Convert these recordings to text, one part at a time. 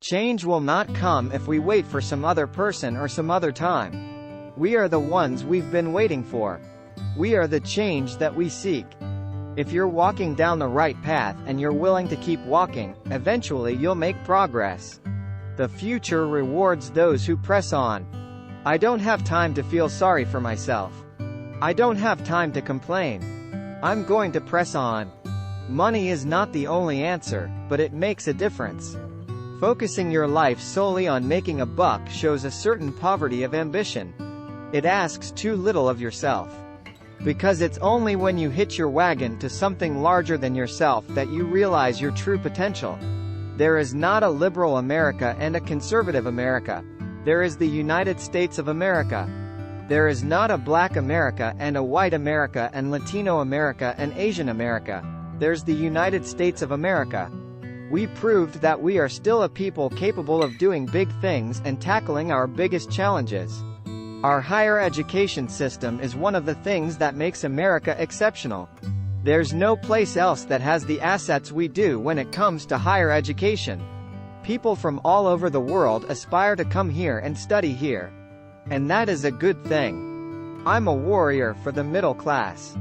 Change will not come if we wait for some other person or some other time. We are the ones we've been waiting for. We are the change that we seek. If you're walking down the right path and you're willing to keep walking, eventually you'll make progress. The future rewards those who press on. I don't have time to feel sorry for myself. I don't have time to complain. I'm going to press on. Money is not the only answer, but it makes a difference. Focusing your life solely on making a buck shows a certain poverty of ambition. It asks too little of yourself. Because it's only when you hitch your wagon to something larger than yourself that you realize your true potential. There is not a liberal America and a conservative America. There is the United States of America. There is not a black America and a white America and Latino America and Asian America. There's the United States of America. We proved that we are still a people capable of doing big things and tackling our biggest challenges. Our higher education system is one of the things that makes America exceptional. There's no place else that has the assets we do when it comes to higher education. People from all over the world aspire to come here and study here. And that is a good thing. I'm a warrior for the middle class.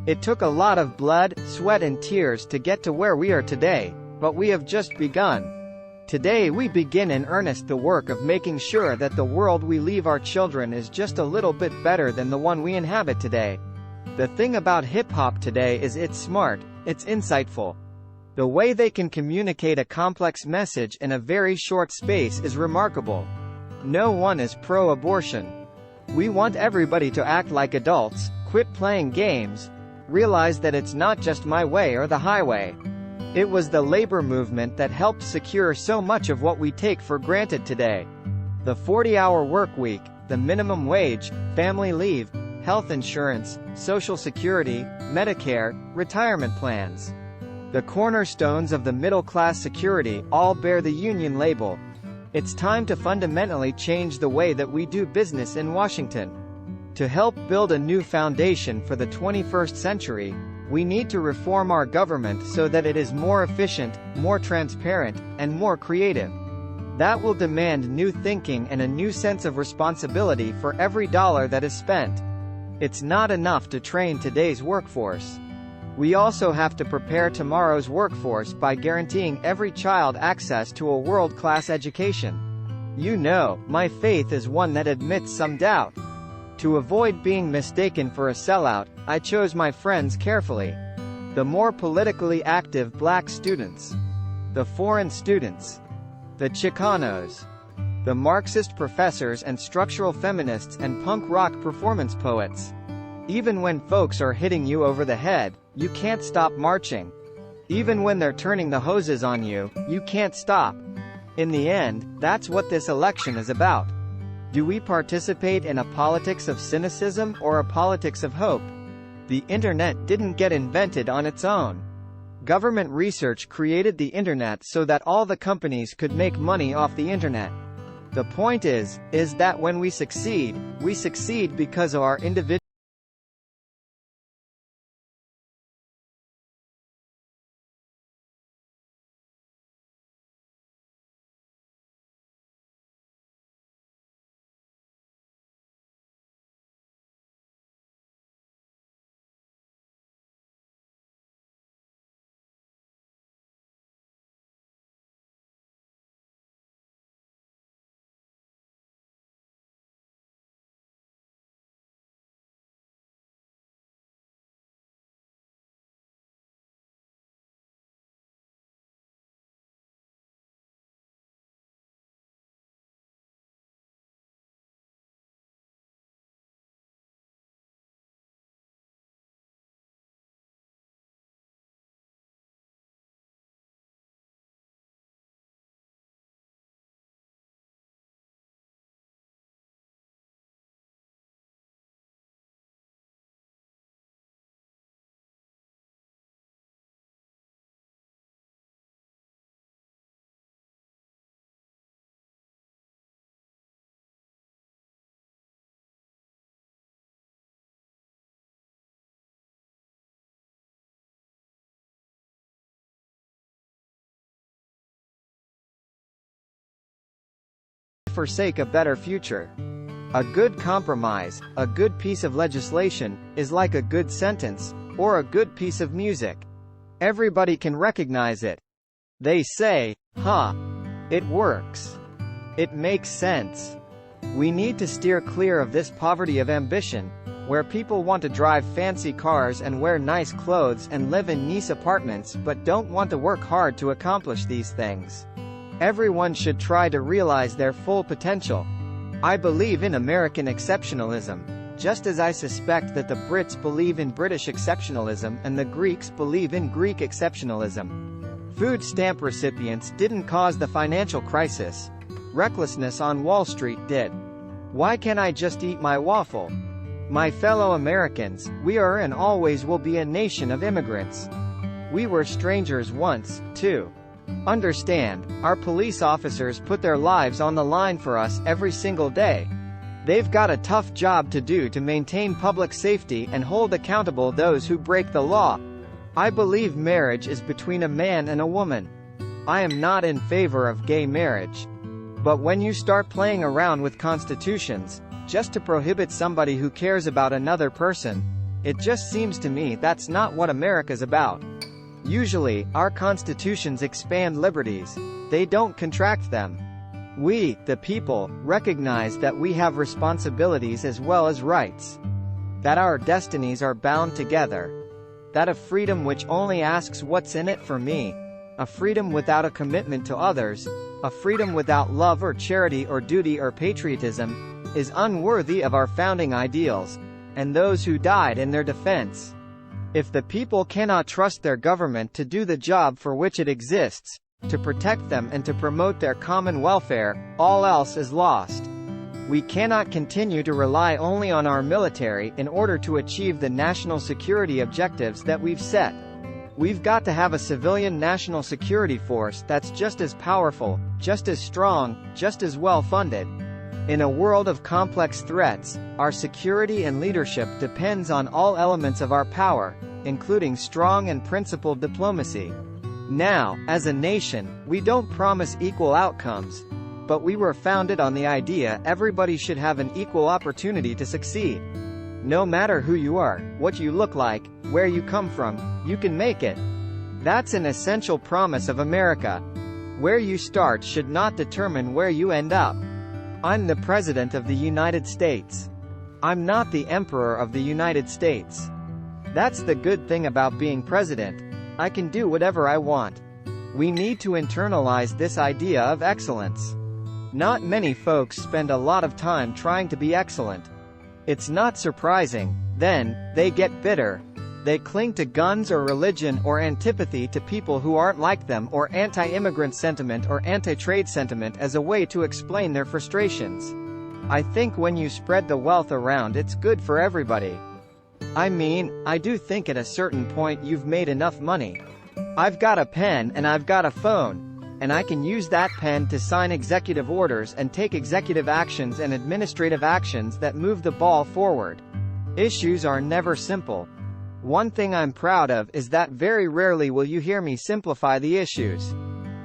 It took a lot of blood, sweat and tears to get to where we are today, but we have just begun. Today we begin in earnest the work of making sure that the world we leave our children is just a little bit better than the one we inhabit today. The thing about hip-hop today is it's smart, it's insightful. The way they can communicate a complex message in a very short space is remarkable. No one is pro-abortion. We want everybody to act like adults, quit playing games, realize that it's not just my way or the highway. It was the labor movement that helped secure so much of what we take for granted today. The 40-hour work week, the minimum wage, family leave, health insurance, Social Security, Medicare, retirement plans. The cornerstones of the middle-class security all bear the union label. It's time to fundamentally change the way that we do business in Washington. To help build a new foundation for the 21st century, we need to reform our government so that it is more efficient, more transparent, and more creative. That will demand new thinking and a new sense of responsibility for every dollar that is spent. It's not enough to train today's workforce. We also have to prepare tomorrow's workforce by guaranteeing every child access to a world-class education. You know, my faith is one that admits some doubt. To avoid being mistaken for a sellout, I chose my friends carefully. The more politically active black students. The foreign students. The Chicanos. The Marxist professors and structural feminists and punk rock performance poets. Even when folks are hitting you over the head, you can't stop marching. Even when they're turning the hoses on you, you can't stop. In the end, that's what this election is about. Do we participate in a politics of cynicism or a politics of hope? The internet didn't get invented on its own. Government research created the internet so that all the companies could make money off the internet. The point is that when we succeed because of our individual forsake a better future. A good compromise, a good piece of legislation, is like a good sentence, or a good piece of music. Everybody can recognize it. They say, "Huh. It works. It makes sense." We need to steer clear of this poverty of ambition, where people want to drive fancy cars and wear nice clothes and live in nice apartments but don't want to work hard to accomplish these things. Everyone should try to realize their full potential. I believe in American exceptionalism, just as I suspect that the Brits believe in British exceptionalism and the Greeks believe in Greek exceptionalism. Food stamp recipients didn't cause the financial crisis. Recklessness on Wall Street did. Why can't I just eat my waffle? My fellow Americans, we are and always will be a nation of immigrants. We were strangers once, too. Understand, our police officers put their lives on the line for us every single day. They've got a tough job to do to maintain public safety and hold accountable those who break the law. I believe marriage is between a man and a woman. I am not in favor of gay marriage. But when you start playing around with constitutions, just to prohibit somebody who cares about another person, it just seems to me that's not what America's about. Usually, our constitutions expand liberties. They don't contract them. We, the people, recognize that we have responsibilities as well as rights. That our destinies are bound together. That a freedom which only asks what's in it for me, a freedom without a commitment to others, a freedom without love or charity or duty or patriotism, is unworthy of our founding ideals, and those who died in their defense. If the people cannot trust their government to do the job for which it exists, to protect them and to promote their common welfare, all else is lost. We cannot continue to rely only on our military in order to achieve the national security objectives that we've set. We've got to have a civilian national security force that's just as powerful, just as strong, just as well funded. In a world of complex threats, our security and leadership depends on all elements of our power, including strong and principled diplomacy. Now, as a nation, we don't promise equal outcomes, but we were founded on the idea everybody should have an equal opportunity to succeed. No matter who you are, what you look like, where you come from, you can make it. That's an essential promise of America. Where you start should not determine where you end up. I'm the President of the United States. I'm not the Emperor of the United States. That's the good thing about being president. I can do whatever I want. We need to internalize this idea of excellence. Not many folks spend a lot of time trying to be excellent. It's not surprising, then, they get bitter. They cling to guns or religion or antipathy to people who aren't like them or anti-immigrant sentiment or anti-trade sentiment as a way to explain their frustrations. I think when you spread the wealth around it's good for everybody. I mean, I do think at a certain point you've made enough money. I've got a pen and I've got a phone, and I can use that pen to sign executive orders and take executive actions and administrative actions that move the ball forward. Issues are never simple. One thing I'm proud of is that very rarely will you hear me simplify the issues.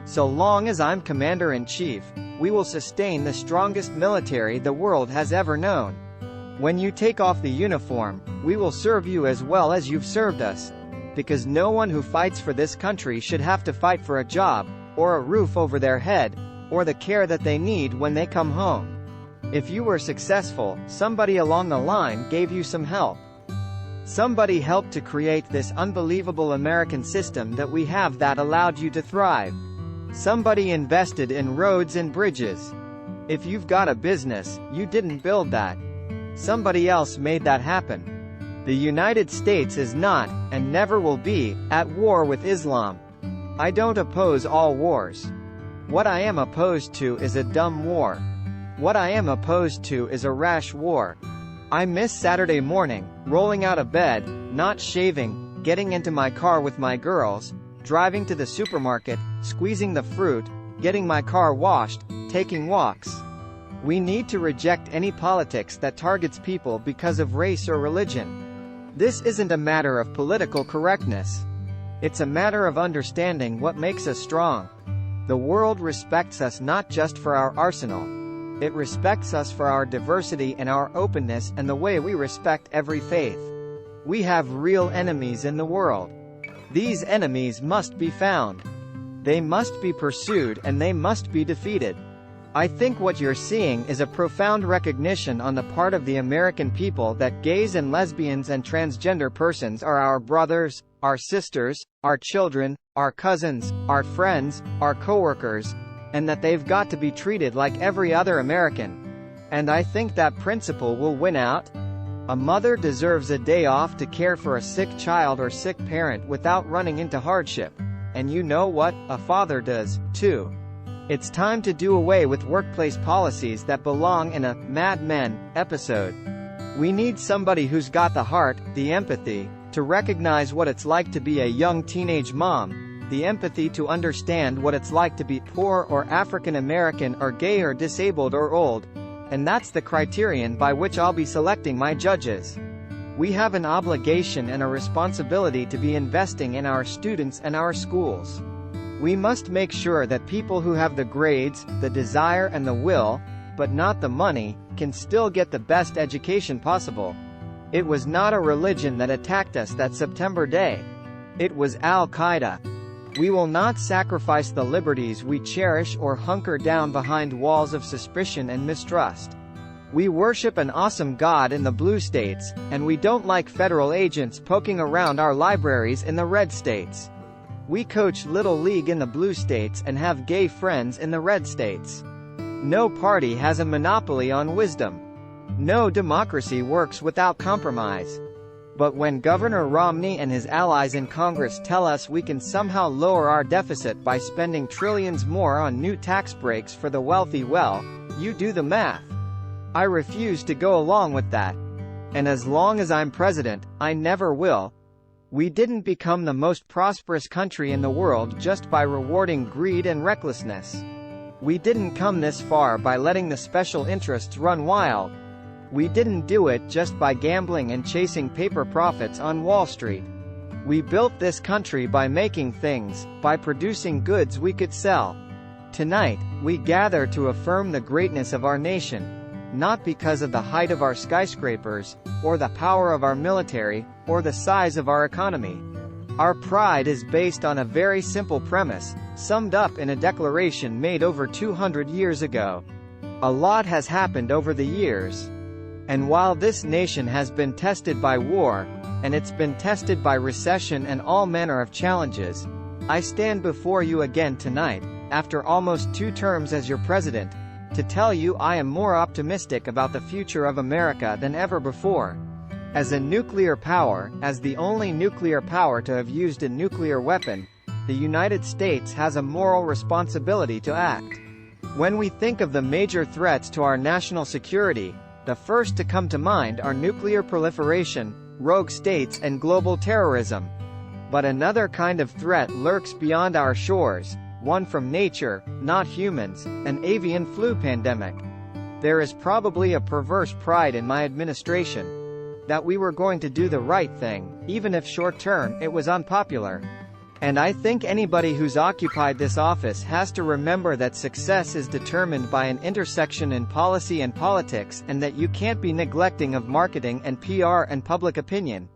So long as I'm Commander-in-Chief, we will sustain the strongest military the world has ever known. When you take off the uniform, we will serve you as well as you've served us. Because no one who fights for this country should have to fight for a job, or a roof over their head, or the care that they need when they come home. If you were successful, somebody along the line gave you some help. Somebody helped to create this unbelievable American system that we have that allowed you to thrive. Somebody invested in roads and bridges. If you've got a business, you didn't build that. Somebody else made that happen. The United States is not, and never will be, at war with Islam. I don't oppose all wars. What I am opposed to is a dumb war. What I am opposed to is a rash war. I miss Saturday morning, rolling out of bed, not shaving, getting into my car with my girls, driving to the supermarket, squeezing the fruit, getting my car washed, taking walks. We need to reject any politics that targets people because of race or religion. This isn't a matter of political correctness. It's a matter of understanding what makes us strong. The world respects us not just for our arsenal, It respects us for our diversity and our openness and the way we respect every faith. We have real enemies in the world. These enemies must be found. They must be pursued and they must be defeated. I think what you're seeing is a profound recognition on the part of the American people that gays and lesbians and transgender persons are our brothers, our sisters, our children, our cousins, our friends, our coworkers, and that they've got to be treated like every other American. And I think that principle will win out. A mother deserves a day off to care for a sick child or sick parent without running into hardship. And you know what? A father does, too. It's time to do away with workplace policies that belong in a Mad Men episode. We need somebody who's got the heart, the empathy, to recognize what it's like to be a young teenage mom, the empathy to understand what it's like to be poor or African American or gay or disabled or old. And that's the criterion by which I'll be selecting my judges. We have an obligation and a responsibility to be investing in our students and our schools. We must make sure that people who have the grades, the desire and the will, but not the money, can still get the best education possible. It was not a religion that attacked us that September day. It was Al-Qaeda. We will not sacrifice the liberties we cherish or hunker down behind walls of suspicion and mistrust. We worship an awesome God in the blue states, and we don't like federal agents poking around our libraries in the red states. We coach Little League in the blue states and have gay friends in the red states. No party has a monopoly on wisdom. No democracy works without compromise. But when Governor Romney and his allies in Congress tell us we can somehow lower our deficit by spending trillions more on new tax breaks for the wealthy, well, you do the math. I refuse to go along with that. And as long as I'm president, I never will. We didn't become the most prosperous country in the world just by rewarding greed and recklessness. We didn't come this far by letting the special interests run wild. We didn't do it just by gambling and chasing paper profits on Wall Street. We built this country by making things, by producing goods we could sell. Tonight, we gather to affirm the greatness of our nation. Not because of the height of our skyscrapers, or the power of our military, or the size of our economy. Our pride is based on a very simple premise, summed up in a declaration made over 200 years ago. A lot has happened over the years. And while this nation has been tested by war, and it's been tested by recession and all manner of challenges, I stand before you again tonight, after almost 2 terms as your president, to tell you I am more optimistic about the future of America than ever before. As a nuclear power, as the only nuclear power to have used a nuclear weapon, the United States has a moral responsibility to act. When we think of the major threats to our national security, the first to come to mind are nuclear proliferation, rogue states and global terrorism. But another kind of threat lurks beyond our shores, one from nature, not humans, an avian flu pandemic. There is probably a perverse pride in my administration that we were going to do the right thing, even if short-term it was unpopular. And I think anybody who's occupied this office has to remember that success is determined by an intersection in policy and politics, and that you can't be neglecting of marketing and PR and public opinion.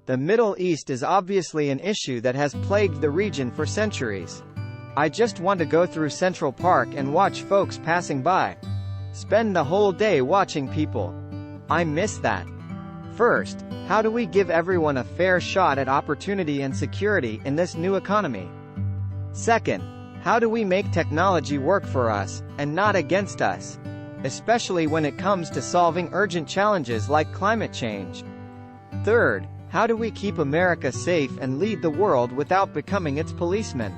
The Middle East is obviously an issue that has plagued the region for centuries. I just want to go through Central Park and watch folks passing by. Spend the whole day watching people. I miss that. First, how do we give everyone a fair shot at opportunity and security in this new economy? Second, how do we make technology work for us, and not against us? Especially when it comes to solving urgent challenges like climate change. Third, how do we keep America safe and lead the world without becoming its policeman?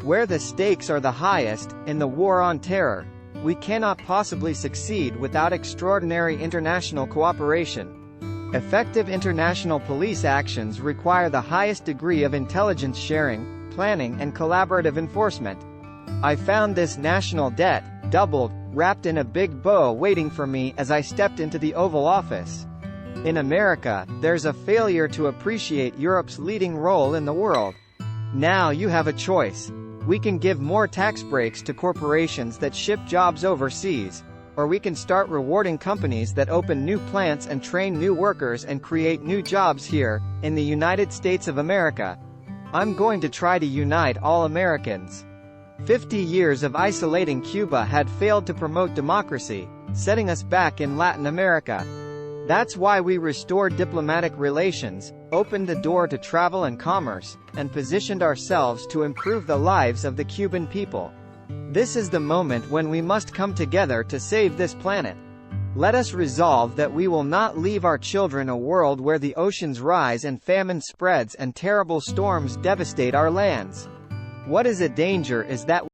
Where the stakes are the highest, in the war on terror, we cannot possibly succeed without extraordinary international cooperation. Effective international police actions require the highest degree of intelligence sharing, planning and collaborative enforcement. I found this national debt, doubled, wrapped in a big bow waiting for me as I stepped into the Oval Office. In America, there's a failure to appreciate Europe's leading role in the world. Now you have a choice. We can give more tax breaks to corporations that ship jobs overseas, or we can start rewarding companies that open new plants and train new workers and create new jobs here, in the United States of America. I'm going to try to unite all Americans. 50 years of isolating Cuba had failed to promote democracy, setting us back in Latin America. That's why we restored diplomatic relations, opened the door to travel and commerce, and positioned ourselves to improve the lives of the Cuban people. This is the moment when we must come together to save this planet. Let us resolve that we will not leave our children a world where the oceans rise and famine spreads and terrible storms devastate our lands. What is a danger is that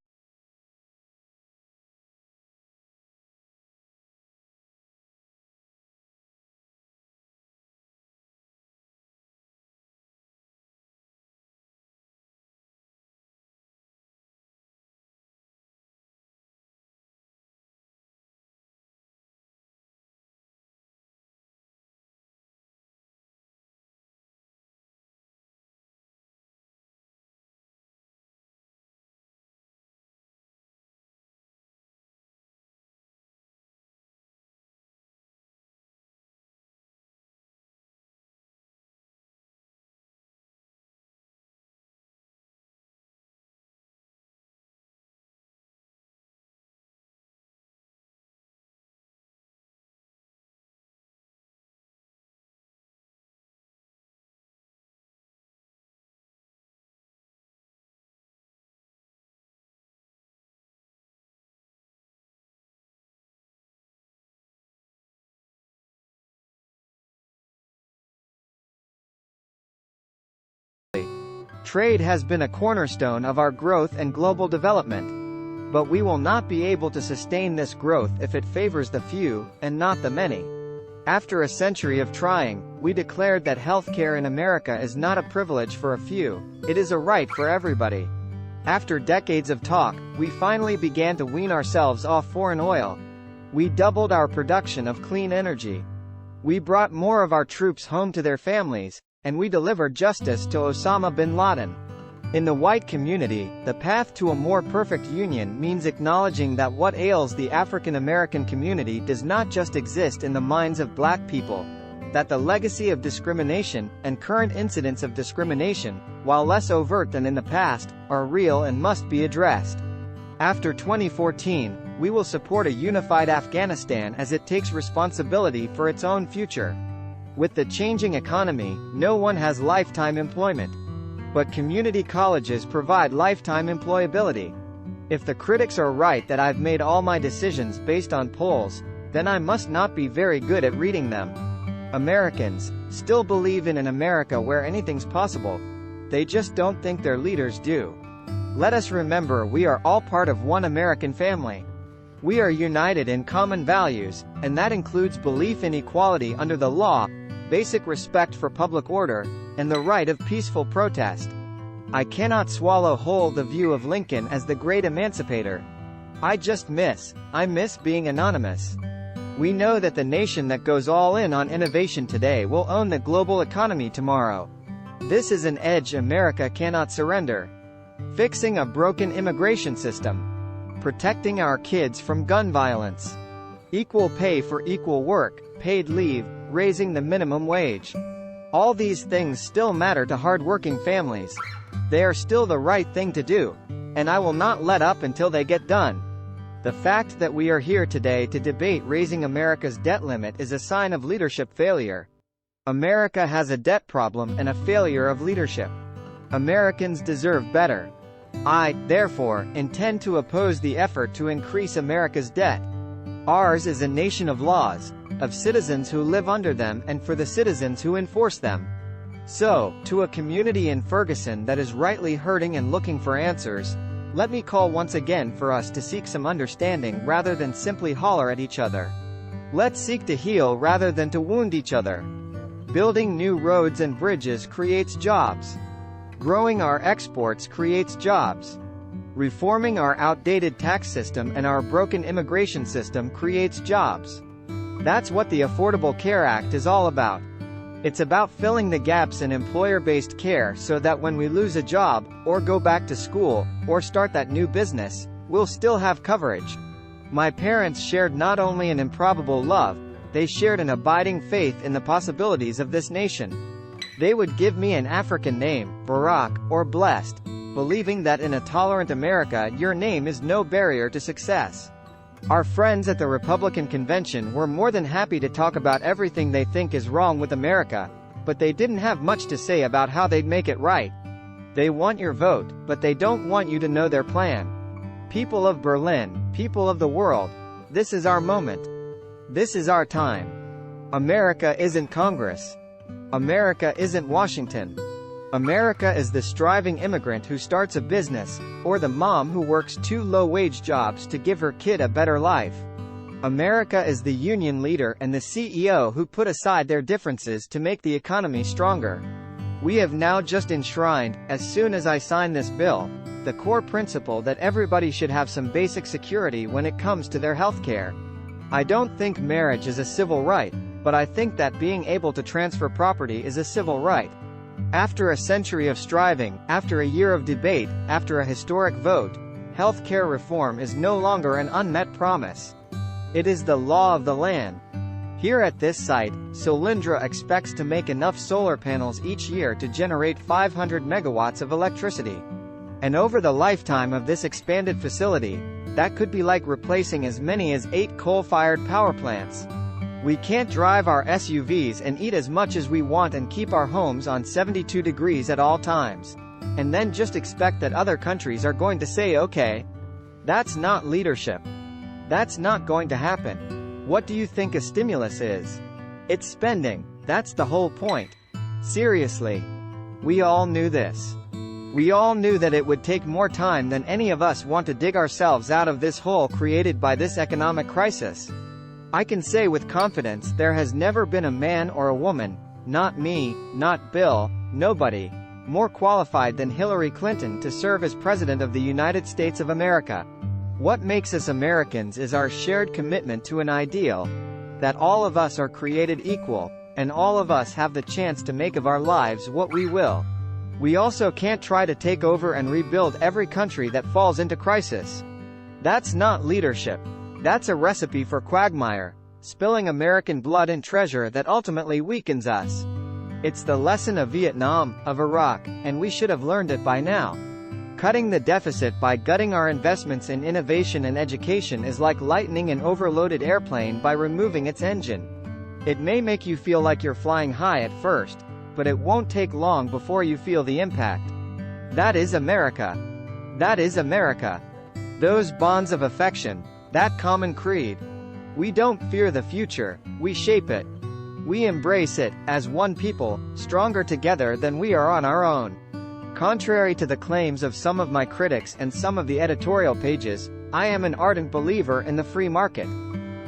trade has been a cornerstone of our growth and global development. But we will not be able to sustain this growth if it favors the few, and not the many. After a century of trying, we declared that healthcare in America is not a privilege for a few, it is a right for everybody. After decades of talk, we finally began to wean ourselves off foreign oil. We doubled our production of clean energy. We brought more of our troops home to their families, and we delivered justice to Osama bin Laden. In the white community, the path to a more perfect union means acknowledging that what ails the African American community does not just exist in the minds of black people, that the legacy of discrimination, and current incidents of discrimination, while less overt than in the past, are real and must be addressed. After 2014, we will support a unified Afghanistan as it takes responsibility for its own future. With the changing economy, no one has lifetime employment. But community colleges provide lifetime employability. If the critics are right that I've made all my decisions based on polls, then I must not be very good at reading them. Americans still believe in an America where anything's possible. They just don't think their leaders do. Let us remember we are all part of one American family. We are united in common values, and that includes belief in equality under the law, basic respect for public order, and the right of peaceful protest. I cannot swallow whole the view of Lincoln as the great emancipator. I miss being anonymous. We know that the nation that goes all in on innovation today will own the global economy tomorrow. This is an edge America cannot surrender. Fixing a broken immigration system. Protecting our kids from gun violence. Equal pay for equal work, paid leave, raising the minimum wage. All these things still matter to hard-working families. They are still the right thing to do. And I will not let up until they get done. The fact that we are here today to debate raising America's debt limit is a sign of leadership failure. America has a debt problem and a failure of leadership. Americans deserve better. I, therefore, intend to oppose the effort to increase America's debt. Ours is a nation of laws, of citizens who live under them and for the citizens who enforce them. So, to a community in Ferguson that is rightly hurting and looking for answers, let me call once again for us to seek some understanding rather than simply holler at each other. Let's seek to heal rather than to wound each other. Building new roads and bridges creates jobs. Growing our exports creates jobs. Reforming our outdated tax system and our broken immigration system creates jobs. That's what the Affordable Care Act is all about. It's about filling the gaps in employer-based care so that when we lose a job, or go back to school, or start that new business, we'll still have coverage. My parents shared not only an improbable love, they shared an abiding faith in the possibilities of this nation. They would give me an African name, Barak, or blessed, believing that in a tolerant America your name is no barrier to success. Our friends at the Republican convention were more than happy to talk about everything they think is wrong with America, but they didn't have much to say about how they'd make it right. They want your vote, but they don't want you to know their plan. People of Berlin, people of the world, this is our moment. This is our time. America isn't Congress. America isn't Washington. America is the striving immigrant who starts a business, or the mom who works 2 low-wage jobs to give her kid a better life. America is the union leader and the CEO who put aside their differences to make the economy stronger. We have now just enshrined, as soon as I sign this bill, the core principle that everybody should have some basic security when it comes to their health care. I don't think marriage is a civil right, but I think that being able to transfer property is a civil right. After a century of striving, after a year of debate, after a historic vote, health care reform is no longer an unmet promise. It is the law of the land. Here at this site, Solyndra expects to make enough solar panels each year to generate 500 megawatts of electricity. And over the lifetime of this expanded facility, that could be like replacing as many as 8 coal-fired power plants. We can't drive our SUVs and eat as much as we want and keep our homes on 72 degrees at all times. And then just expect that other countries are going to say okay. That's not leadership. That's not going to happen. What do you think a stimulus is? It's spending. That's the whole point. Seriously. We all knew this. We all knew that it would take more time than any of us want to dig ourselves out of this hole created by this economic crisis. I can say with confidence there has never been a man or a woman, not me, not Bill, nobody, more qualified than Hillary Clinton to serve as President of the United States of America. What makes us Americans is our shared commitment to an ideal, that all of us are created equal, and all of us have the chance to make of our lives what we will. We also can't try to take over and rebuild every country that falls into crisis. That's not leadership. That's a recipe for quagmire, spilling American blood and treasure that ultimately weakens us. It's the lesson of Vietnam, of Iraq, and we should have learned it by now. Cutting the deficit by gutting our investments in innovation and education is like lightening an overloaded airplane by removing its engine. It may make you feel like you're flying high at first, but it won't take long before you feel the impact. That is America. That is America. Those bonds of affection, that common creed. We don't fear the future, we shape it. We embrace it, as one people, stronger together than we are on our own. Contrary to the claims of some of my critics and some of the editorial pages, I am an ardent believer in the free market.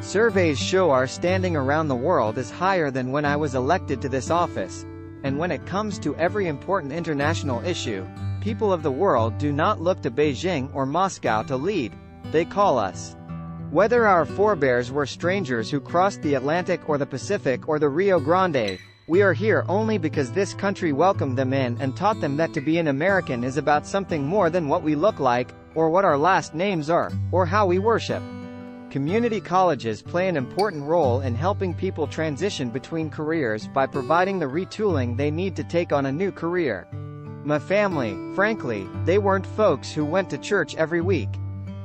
Surveys show our standing around the world is higher than when I was elected to this office, and when it comes to every important international issue, people of the world do not look to Beijing or Moscow to lead, they call us. Whether our forebears were strangers who crossed the Atlantic or the Pacific or the Rio Grande, we are here only because this country welcomed them in and taught them that to be an American is about something more than what we look like, or what our last names are, or how we worship. Community colleges play an important role in helping people transition between careers by providing the retooling they need to take on a new career. My family, frankly, they weren't folks who went to church every week.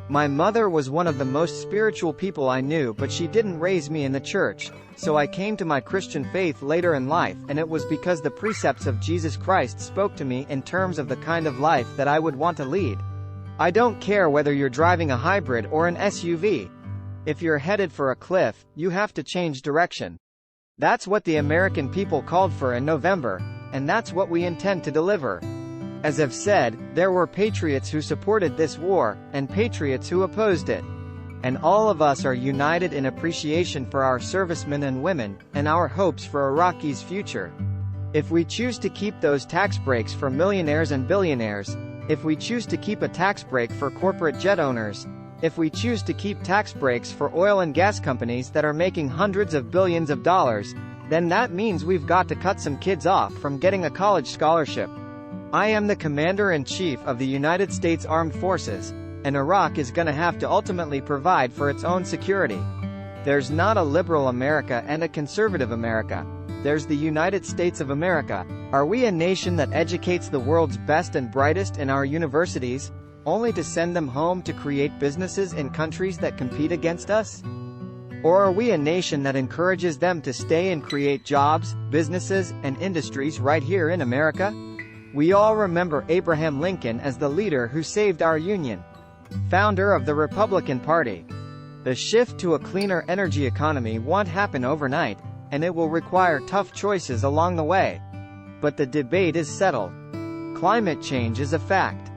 My mother was one of the most spiritual people I knew, but she didn't raise me in the church, so I came to my Christian faith later in life, and it was because the precepts of Jesus Christ spoke to me in terms of the kind of life that I would want to lead. I don't care whether you're driving a hybrid or an SUV. If you're headed for a cliff, you have to change direction. That's what the American people called for in November, and that's what we intend to deliver. As I've said, there were patriots who supported this war, and patriots who opposed it. And all of us are united in appreciation for our servicemen and women, and our hopes for Iraqi's future. If we choose to keep those tax breaks for millionaires and billionaires, if we choose to keep a tax break for corporate jet owners, if we choose to keep tax breaks for oil and gas companies that are making hundreds of billions of dollars, then that means we've got to cut some kids off from getting a college scholarship. I am the Commander-in-Chief of the United States Armed Forces, and Iraq is gonna have to ultimately provide for its own security. There's not a liberal America and a conservative America. There's the United States of America. Are we a nation that educates the world's best and brightest in our universities, only to send them home to create businesses in countries that compete against us? Or are we a nation that encourages them to stay and create jobs, businesses, and industries right here in America? We all remember Abraham Lincoln as the leader who saved our union. Founder of the Republican Party. The shift to a cleaner energy economy won't happen overnight, and it will require tough choices along the way. But the debate is settled. Climate change is a fact.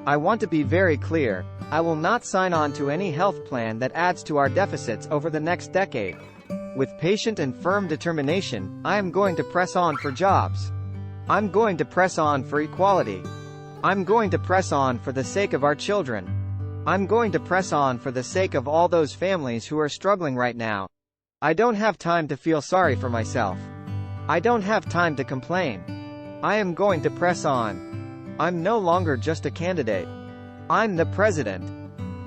I want to be very clear, I will not sign on to any health plan that adds to our deficits over the next decade. With patient and firm determination, I am going to press on for jobs. I'm going to press on for equality. I'm going to press on for the sake of our children. I'm going to press on for the sake of all those families who are struggling right now. I don't have time to feel sorry for myself. I don't have time to complain. I am going to press on. I'm no longer just a candidate. I'm the president.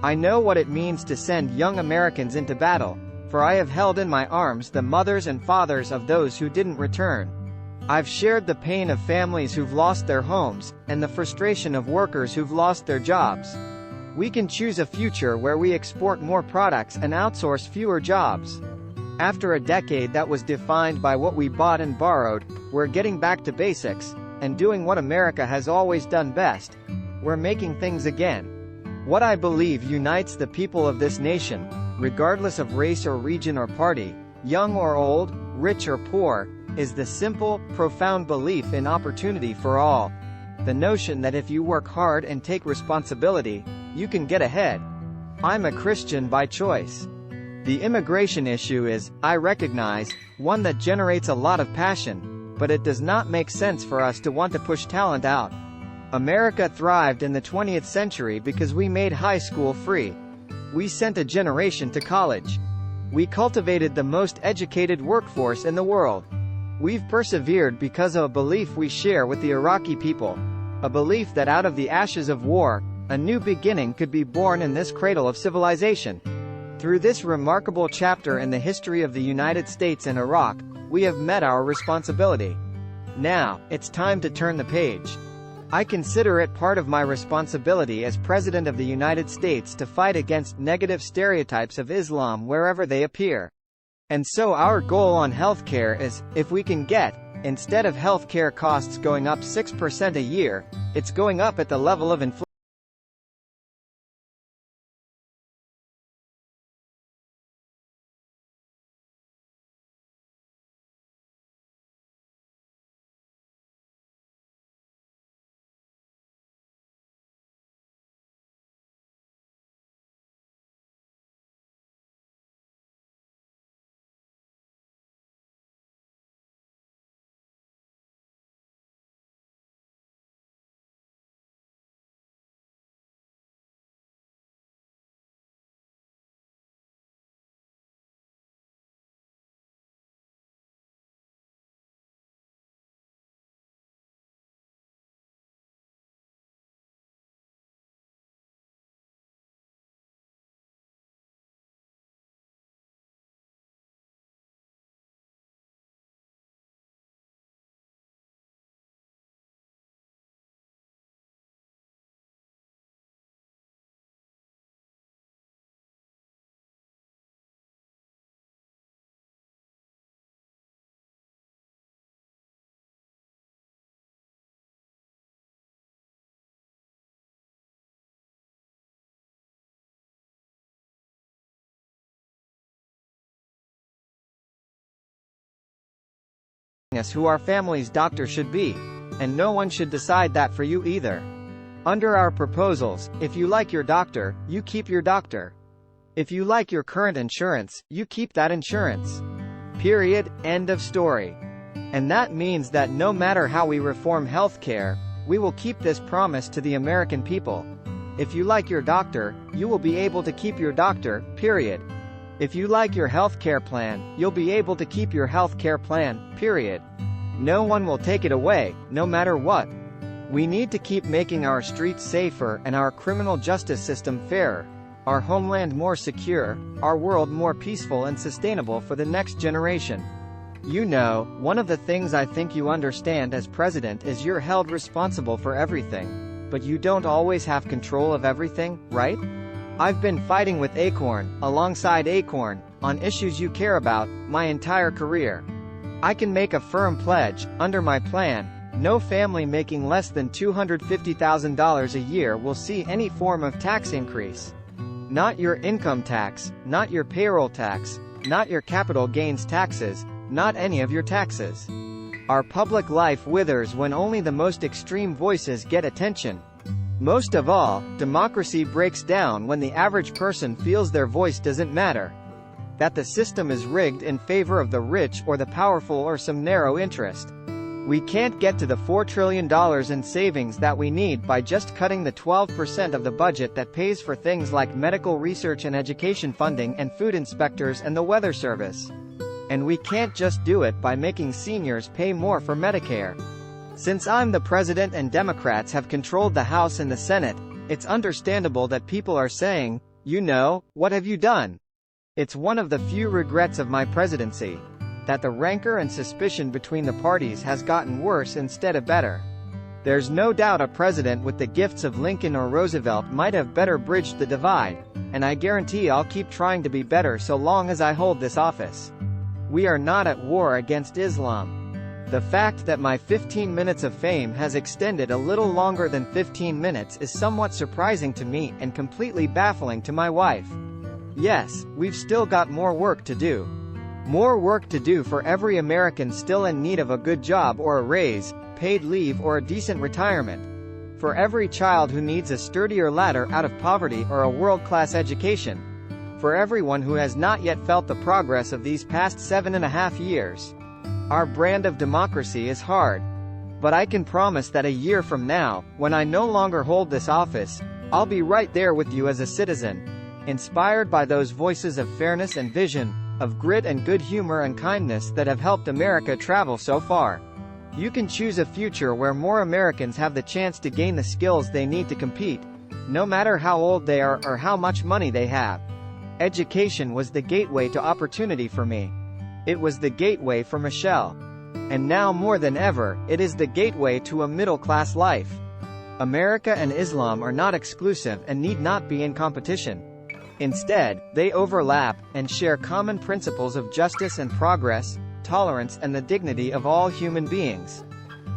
I know what it means to send young Americans into battle, for I have held in my arms the mothers and fathers of those who didn't return. I've shared the pain of families who've lost their homes, and the frustration of workers who've lost their jobs. We can choose a future where we export more products and outsource fewer jobs. After a decade that was defined by what we bought and borrowed, we're getting back to basics, and doing what America has always done best. We're making things again. What I believe unites the people of this nation, regardless of race or region or party, young or old, rich or poor, is the simple, profound belief in opportunity for all. The notion that if you work hard and take responsibility, you can get ahead. I'm a Christian by choice. The immigration issue is, I recognize, one that generates a lot of passion, but it does not make sense for us to want to push talent out. America thrived in the 20th century because we made high school free. We sent a generation to college. We cultivated the most educated workforce in the world. We've persevered because of a belief we share with the Iraqi people. A belief that out of the ashes of war, a new beginning could be born in this cradle of civilization. Through this remarkable chapter in the history of the United States and Iraq, we have met our responsibility. Now, it's time to turn the page. I consider it part of my responsibility as President of the United States to fight against negative stereotypes of Islam wherever they appear. And so our goal on healthcare is, if we can get, instead of healthcare costs going up 6% a year, it's going up at the level of inflation. Us who our family's doctor should be, and no one should decide that for you either. Under our proposals, if you like your doctor, you keep your doctor. If you like your current insurance, you keep that insurance. Period. End of story. And that means that no matter how we reform healthcare, we will keep this promise to the American people. If you like your doctor, you will be able to keep your doctor, period. If you like your healthcare plan, you'll be able to keep your healthcare plan, period. No one will take it away, no matter what. We need to keep making our streets safer and our criminal justice system fairer, our homeland more secure, our world more peaceful and sustainable for the next generation. You know, one of the things I think you understand as president is you're held responsible for everything, but you don't always have control of everything, right? I've been fighting with Acorn, alongside Acorn, on issues you care about, my entire career. I can make a firm pledge, under my plan, no family making less than $250,000 a year will see any form of tax increase. Not your income tax, not your payroll tax, not your capital gains taxes, not any of your taxes. Our public life withers when only the most extreme voices get attention. Most of all, democracy breaks down when the average person feels their voice doesn't matter. That the system is rigged in favor of the rich or the powerful or some narrow interest. We can't get to the $4 trillion in savings that we need by just cutting the 12% of the budget that pays for things like medical research and education funding and food inspectors and the weather service. And we can't just do it by making seniors pay more for Medicare. Since I'm the president and Democrats have controlled the House and the Senate, it's understandable that people are saying, you know, what have you done? It's one of the few regrets of my presidency, that the rancor and suspicion between the parties has gotten worse instead of better. There's no doubt a president with the gifts of Lincoln or Roosevelt might have better bridged the divide, and I guarantee I'll keep trying to be better so long as I hold this office. We are not at war against Islam. The fact that my 15 minutes of fame has extended a little longer than 15 minutes is somewhat surprising to me and completely baffling to my wife. Yes, we've still got more work to do. More work to do for every American still in need of a good job or a raise, paid leave or a decent retirement. For every child who needs a sturdier ladder out of poverty or a world-class education. For everyone who has not yet felt the progress of these past 7.5 years. Our brand of democracy is hard. But I can promise that a year from now, when I no longer hold this office, I'll be right there with you as a citizen, inspired by those voices of fairness and vision, of grit and good humor and kindness that have helped America travel so far. You can choose a future where more Americans have the chance to gain the skills they need to compete, no matter how old they are or how much money they have. Education was the gateway to opportunity for me. It was the gateway for Michelle. And now more than ever, it is the gateway to a middle-class life. America and Islam are not exclusive and need not be in competition. Instead, they overlap, and share common principles of justice and progress, tolerance and the dignity of all human beings.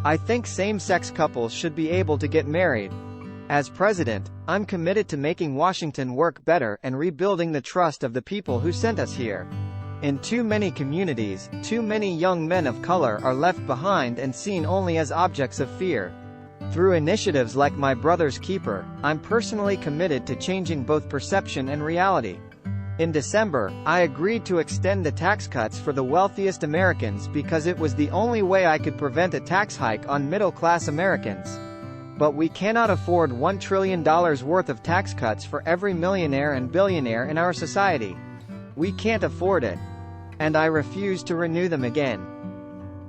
I think same-sex couples should be able to get married. As president, I'm committed to making Washington work better and rebuilding the trust of the people who sent us here. In too many communities, too many young men of color are left behind and seen only as objects of fear. Through initiatives like My Brother's Keeper, I'm personally committed to changing both perception and reality. In December, I agreed to extend the tax cuts for the wealthiest Americans because it was the only way I could prevent a tax hike on middle-class Americans. But we cannot afford $1 trillion worth of tax cuts for every millionaire and billionaire in our society. We can't afford it. And I refuse to renew them again.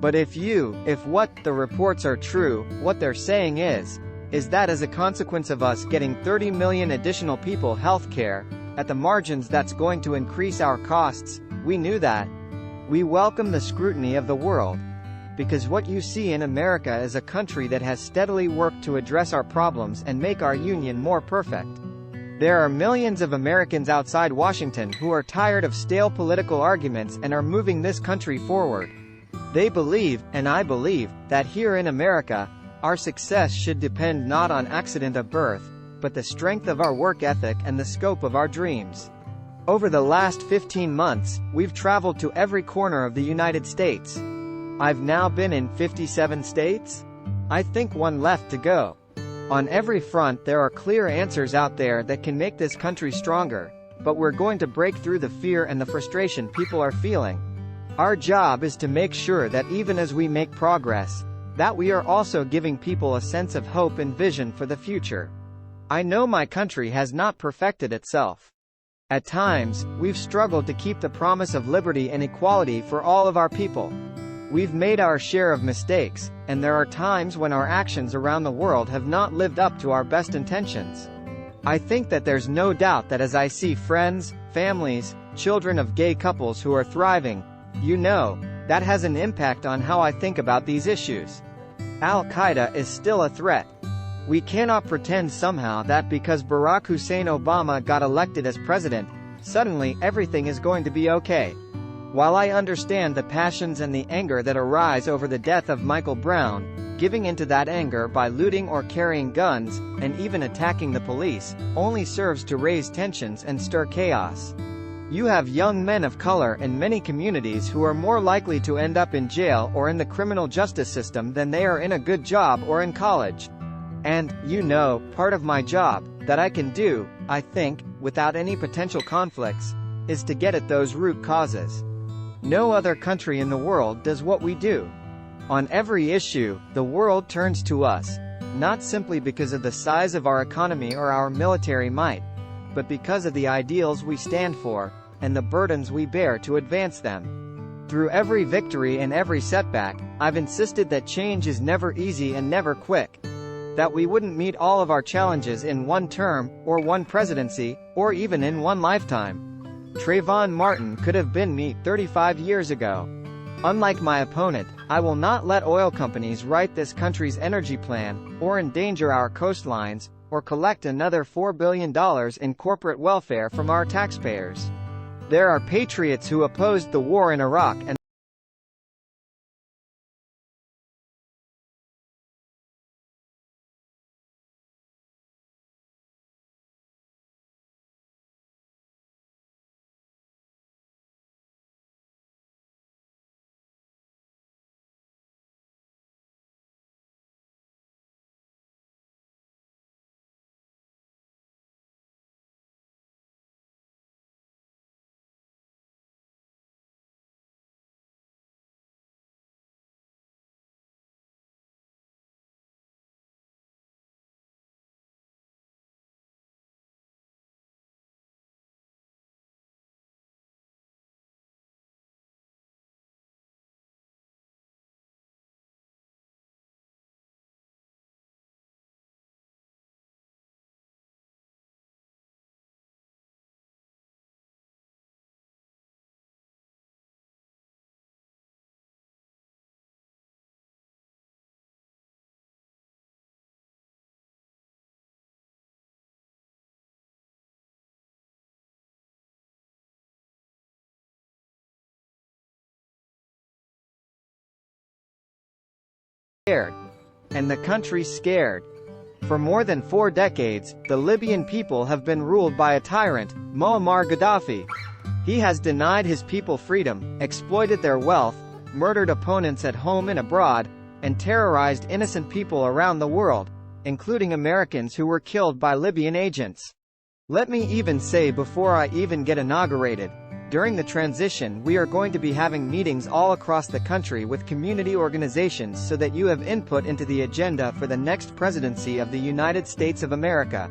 But if what the reports are true, what they're saying is that as a consequence of us getting 30 million additional people health care, at the margins that's going to increase our costs. We knew that. We welcome the scrutiny of the world. Because what you see in America is a country that has steadily worked to address our problems and make our union more perfect. There are millions of Americans outside Washington who are tired of stale political arguments and are moving this country forward. They believe, and I believe, that here in America, our success should depend not on accident of birth, but the strength of our work ethic and the scope of our dreams. Over the last 15 months, we've traveled to every corner of the United States. I've now been in 57 states? I think one left to go. On every front there are clear answers out there that can make this country stronger, but we're going to break through the fear and the frustration people are feeling. Our job is to make sure that even as we make progress, that we are also giving people a sense of hope and vision for the future. I know my country has not perfected itself. At times, we've struggled to keep the promise of liberty and equality for all of our people. We've made our share of mistakes, and there are times when our actions around the world have not lived up to our best intentions. I think that there's no doubt that as I see friends, families, children of gay couples who are thriving, that has an impact on how I think about these issues. Al-Qaeda is still a threat. We cannot pretend somehow that because Barack Hussein Obama got elected as president, suddenly everything is going to be okay. While I understand the passions and the anger that arise over the death of Michael Brown, giving into that anger by looting or carrying guns, and even attacking the police, only serves to raise tensions and stir chaos. You have young men of color in many communities who are more likely to end up in jail or in the criminal justice system than they are in a good job or in college. And, part of my job, that I can do, I think, without any potential conflicts, is to get at those root causes. No other country in the world does what we do. On every issue, the world turns to us, not simply because of the size of our economy or our military might, but because of the ideals we stand for, and the burdens we bear to advance them. Through every victory and every setback, I've insisted that change is never easy and never quick. That we wouldn't meet all of our challenges in one term, or one presidency, or even in one lifetime. Trayvon Martin could have been me 35 years ago. Unlike my opponent, I will not let oil companies write this country's energy plan, or endanger our coastlines, or collect another $4 billion in corporate welfare from our taxpayers. There are patriots who opposed the war in Iraq and scared. And the country's scared. For more than 4 decades, the Libyan people have been ruled by a tyrant, Muammar Gaddafi. He has denied his people freedom, exploited their wealth, murdered opponents at home and abroad, and terrorized innocent people around the world, including Americans who were killed by Libyan agents. Let me even say before I even get inaugurated, during the transition we are going to be having meetings all across the country with community organizations so that you have input into the agenda for the next presidency of the United States of America.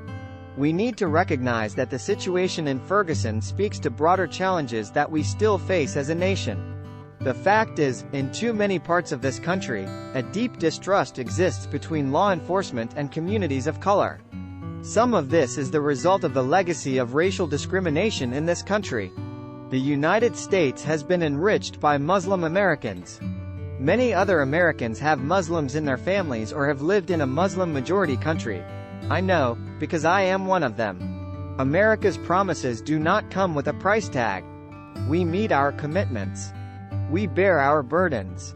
We need to recognize that the situation in Ferguson speaks to broader challenges that we still face as a nation. The fact is, in too many parts of this country, a deep distrust exists between law enforcement and communities of color. Some of this is the result of the legacy of racial discrimination in this country. The United States has been enriched by Muslim Americans. Many other Americans have Muslims in their families or have lived in a Muslim-majority country. I know, because I am one of them. America's promises do not come with a price tag. We meet our commitments. We bear our burdens.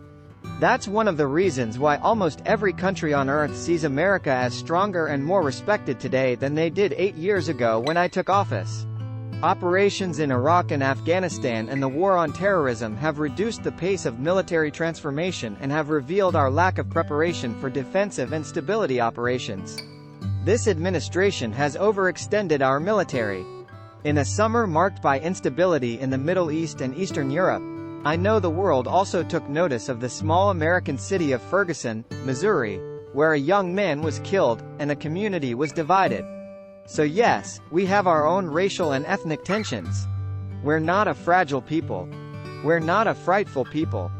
That's one of the reasons why almost every country on earth sees America as stronger and more respected today than they did 8 years ago when I took office. Operations in Iraq and Afghanistan and the war on terrorism have reduced the pace of military transformation and have revealed our lack of preparation for defensive and stability operations. This administration has overextended our military. In a summer marked by instability in the Middle East and Eastern Europe, I know the world also took notice of the small American city of Ferguson, Missouri, where a young man was killed, and a community was divided. So yes, we have our own racial and ethnic tensions. We're not a fragile people. We're not a frightful people.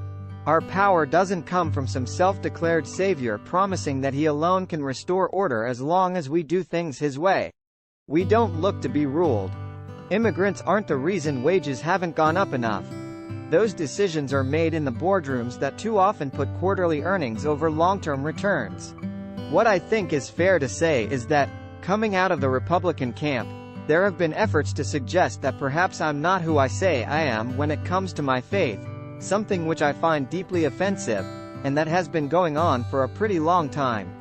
Our power doesn't come from some self-declared savior promising that he alone can restore order as long as we do things his way. We don't look to be ruled. Immigrants aren't the reason wages haven't gone up enough. Those decisions are made in the boardrooms that too often put quarterly earnings over long-term returns. What I think is fair to say is that, coming out of the Republican camp, there have been efforts to suggest that perhaps I'm not who I say I am when it comes to my faith, something which I find deeply offensive, and that has been going on for a pretty long time.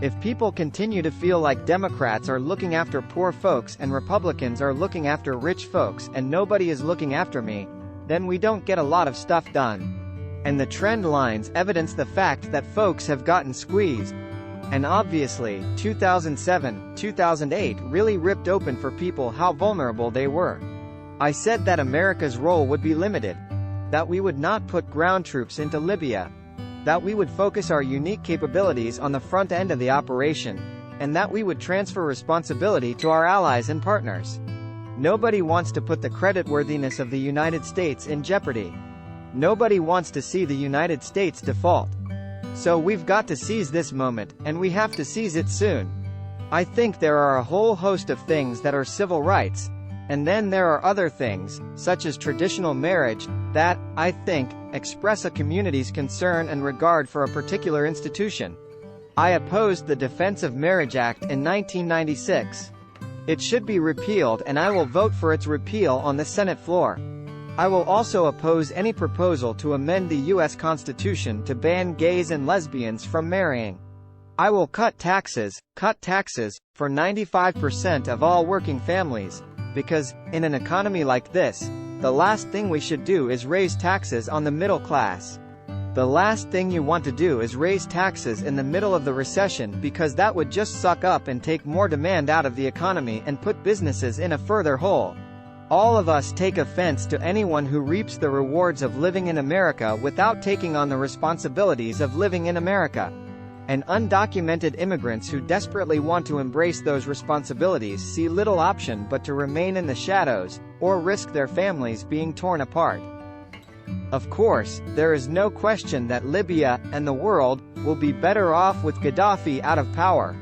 If people continue to feel like Democrats are looking after poor folks and Republicans are looking after rich folks and nobody is looking after me, then we don't get a lot of stuff done. And the trend lines evidence the fact that folks have gotten squeezed. And obviously, 2007, 2008 really ripped open for people how vulnerable they were. I said that America's role would be limited, that we would not put ground troops into Libya, that we would focus our unique capabilities on the front end of the operation, and that we would transfer responsibility to our allies and partners. Nobody wants to put the creditworthiness of the United States in jeopardy. Nobody wants to see the United States default. So we've got to seize this moment, and we have to seize it soon. I think there are a whole host of things that are civil rights, and then there are other things, such as traditional marriage, that, I think, express a community's concern and regard for a particular institution. I opposed the Defense of Marriage Act in 1996. It should be repealed and I will vote for its repeal on the Senate floor. I will also oppose any proposal to amend the U.S. Constitution to ban gays and lesbians from marrying. I will cut taxes for 95% of all working families, because, in an economy like this, the last thing we should do is raise taxes on the middle class. The last thing you want to do is raise taxes in the middle of the recession because that would just suck up and take more demand out of the economy and put businesses in a further hole. All of us take offense to anyone who reaps the rewards of living in America without taking on the responsibilities of living in America. And undocumented immigrants who desperately want to embrace those responsibilities see little option but to remain in the shadows, or risk their families being torn apart. Of course, there is no question that Libya, and the world, will be better off with Gaddafi out of power.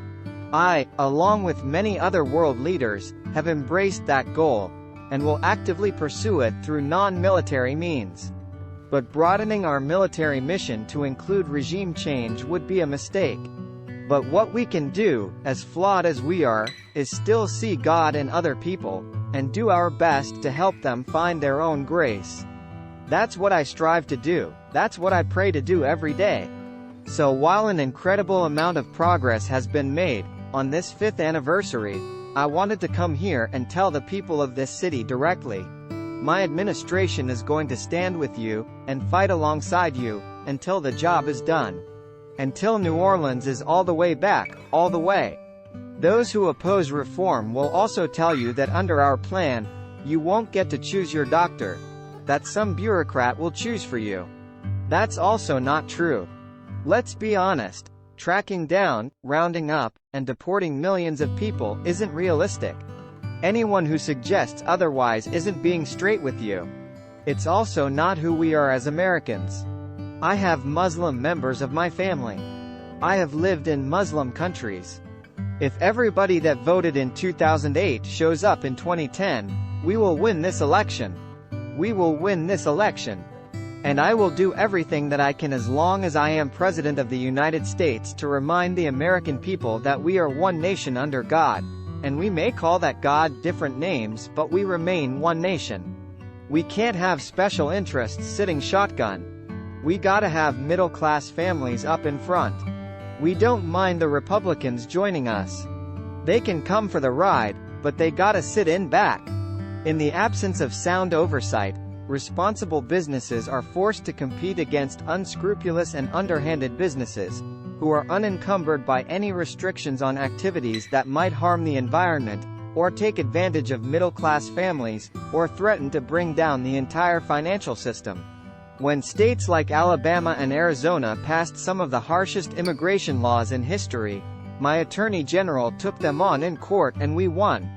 I, along with many other world leaders, have embraced that goal, and will actively pursue it through non-military means. But broadening our military mission to include regime change would be a mistake. But what we can do, as flawed as we are, is still see God in other people, and do our best to help them find their own grace. That's what I strive to do, that's what I pray to do every day. So while an incredible amount of progress has been made, on this 5th anniversary, I wanted to come here and tell the people of this city directly. My administration is going to stand with you, and fight alongside you, until the job is done. Until New Orleans is all the way back, all the way. Those who oppose reform will also tell you that under our plan, you won't get to choose your doctor, that some bureaucrat will choose for you. That's also not true. Let's be honest, tracking down, rounding up, and deporting millions of people isn't realistic. Anyone who suggests otherwise isn't being straight with you. It's also not who we are as Americans. I have Muslim members of my family. I have lived in Muslim countries. If everybody that voted in 2008 shows up in 2010, we will win this election. We will win this election. And I will do everything that I can as long as I am President of the United States to remind the American people that we are one nation under God. And we may call that God different names, but we remain one nation. We can't have special interests sitting shotgun. We gotta have middle-class families up in front. We don't mind the Republicans joining us. They can come for the ride, but they gotta sit in back. In the absence of sound oversight, responsible businesses are forced to compete against unscrupulous and underhanded businesses, who are unencumbered by any restrictions on activities that might harm the environment, or take advantage of middle-class families, or threaten to bring down the entire financial system. When states like Alabama and Arizona passed some of the harshest immigration laws in history, my Attorney General took them on in court and we won.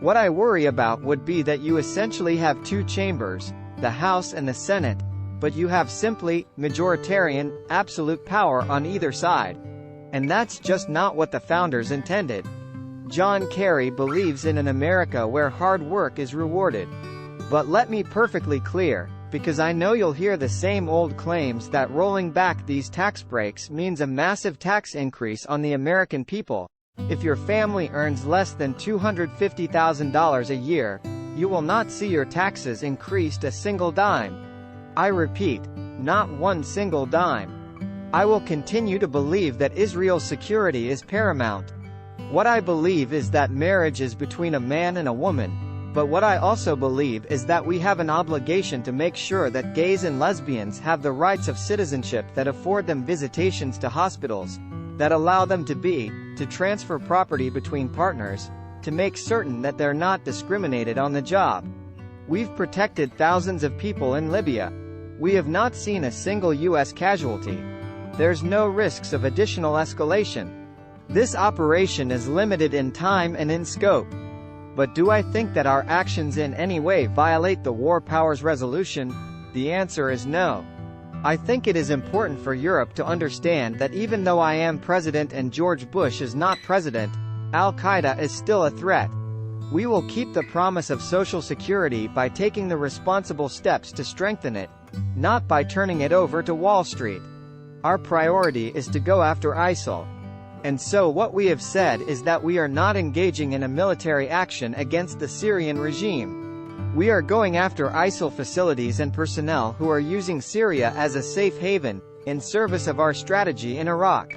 What I worry about would be that you essentially have two chambers, the House and the Senate, but you have simply, majoritarian, absolute power on either side. And that's just not what the founders intended. John Kerry believes in an America where hard work is rewarded. But let me perfectly clear, because I know you'll hear the same old claims that rolling back these tax breaks means a massive tax increase on the American people. If your family earns less than $250,000 a year, you will not see your taxes increased a single dime. I repeat, not one single dime. I will continue to believe that Israel's security is paramount. What I believe is that marriage is between a man and a woman, but what I also believe is that we have an obligation to make sure that gays and lesbians have the rights of citizenship that afford them visitations to hospitals, that allow them to transfer property between partners, to make certain that they're not discriminated on the job. We've protected thousands of people in Libya. We have not seen a single U.S. casualty. There's no risks of additional escalation. This operation is limited in time and in scope. But do I think that our actions in any way violate the War Powers Resolution? The answer is no. I think it is important for Europe to understand that even though I am president and George Bush is not president, Al-Qaeda is still a threat. We will keep the promise of social security by taking the responsible steps to strengthen it, not by turning it over to Wall Street. Our priority is to go after ISIL. And so what we have said is that we are not engaging in a military action against the Syrian regime. We are going after ISIL facilities and personnel who are using Syria as a safe haven, in service of our strategy in Iraq.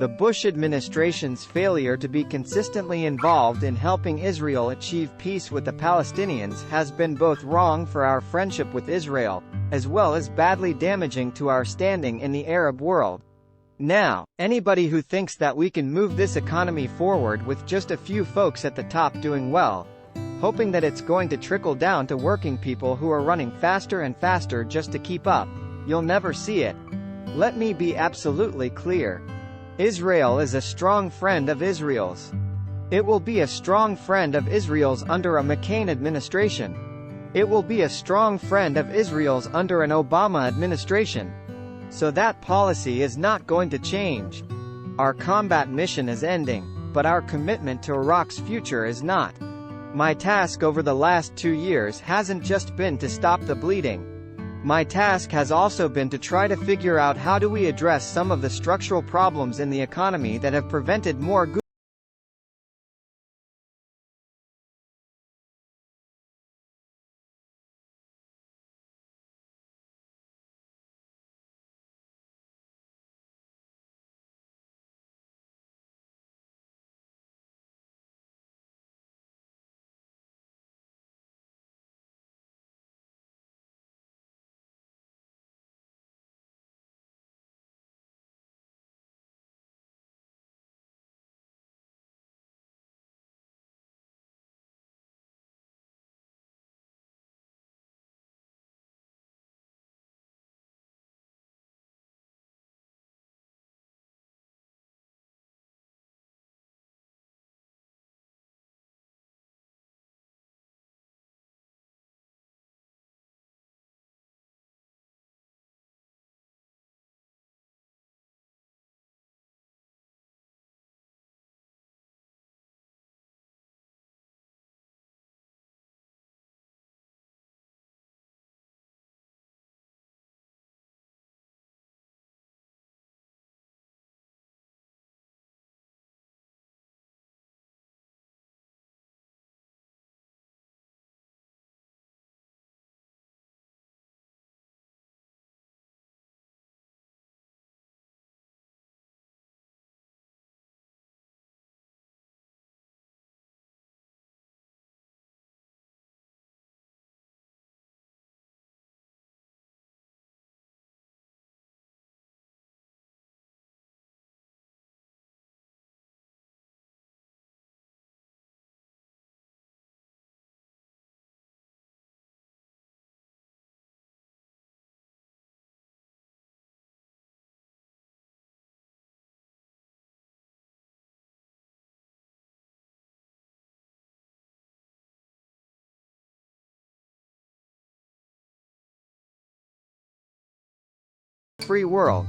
The Bush administration's failure to be consistently involved in helping Israel achieve peace with the Palestinians has been both wrong for our friendship with Israel, as well as badly damaging to our standing in the Arab world. Now, anybody who thinks that we can move this economy forward with just a few folks at the top doing well, hoping that it's going to trickle down to working people who are running faster and faster just to keep up, you'll never see it. Let me be absolutely clear. Israel is a strong friend of Israel's. It will be a strong friend of Israel's under a McCain administration. It will be a strong friend of Israel's under an Obama administration. So that policy is not going to change. Our combat mission is ending, but our commitment to Iraq's future is not. My task over the last 2 years hasn't just been to stop the bleeding. My task has also been to try to figure out how do we address some of the structural problems in the economy that have prevented more good free world,